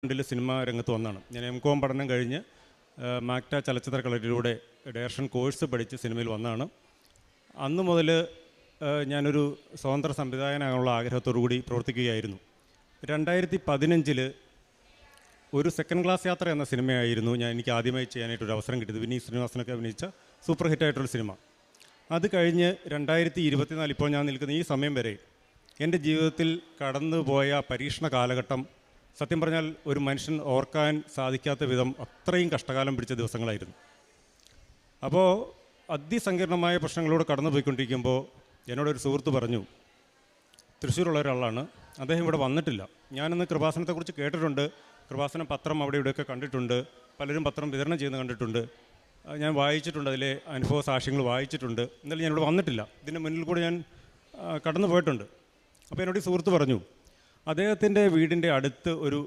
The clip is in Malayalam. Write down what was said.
ിൽ സിനിമാ രംഗത്ത് വന്നാണ്. ഞാൻ എം.കോം പഠനം കഴിഞ്ഞ് മാക്ട ചലച്ചിത്ര കളരിയിലൂടെ ഡയറക്ഷൻ കോഴ്സ് പഠിച്ച് സിനിമയിൽ വന്നതാണ്. അന്ന് മുതൽ ഞാനൊരു സ്വതന്ത്ര സംവിധായകനാകാനുള്ള ആഗ്രഹത്തോടു കൂടി പ്രവർത്തിക്കുകയായിരുന്നു. 2015 ഒരു സെക്കൻഡ് ക്ലാസ് യാത്ര എന്ന സിനിമയായിരുന്നു എനിക്ക് ആദ്യമായി ചെയ്യാനായിട്ടൊരു അവസരം കിട്ടിയത്. വിനീത് ശ്രീനിവാസനൊക്കെ അഭിനയിച്ച സൂപ്പർ ഹിറ്റായിട്ടുള്ള സിനിമ. അത് കഴിഞ്ഞ് 2024 ഇപ്പോൾ ഞാൻ നിൽക്കുന്ന ഈ സമയം വരെ എൻ്റെ ജീവിതത്തിൽ കടന്നുപോയ പരീക്ഷണ കാലഘട്ടം സത്യം പറഞ്ഞാൽ ഒരു മനുഷ്യൻ ഓർക്കാൻ സാധിക്കാത്ത വിധം അത്രയും കഷ്ടകാലം പിടിച്ച ദിവസങ്ങളായിരുന്നു. അപ്പോൾ അതിസങ്കീർണമായ പ്രശ്നങ്ങളോട് കടന്നു പോയിക്കൊണ്ടിരിക്കുമ്പോൾ എന്നോടൊരു സുഹൃത്ത് പറഞ്ഞു, തൃശ്ശൂരുള്ള ഒരാളാണ്, അദ്ദേഹം ഇവിടെ വന്നിട്ടില്ല. ഞാനന്ന് കൃപാസനത്തെക്കുറിച്ച് കേട്ടിട്ടുണ്ട്, കൃപാസനം പത്രം അവിടെ ഇവിടെയൊക്കെ കണ്ടിട്ടുണ്ട്, പലരും പത്രം വിതരണം ചെയ്യുന്നത് കണ്ടിട്ടുണ്ട്, ഞാൻ വായിച്ചിട്ടുണ്ട്, അതിലെ അനുഭവ സാക്ഷ്യങ്ങൾ വായിച്ചിട്ടുണ്ട്. എന്നാലും ഞാനിവിടെ വന്നിട്ടില്ല, ഇതിൻ്റെ മുന്നിൽ കൂടെ ഞാൻ കടന്നു പോയിട്ടുണ്ട്. അപ്പോൾ എന്നോട് ഈ സുഹൃത്ത് പറഞ്ഞു, അദ്ദേഹത്തിൻ്റെ വീടിൻ്റെ അടുത്ത് ഒരു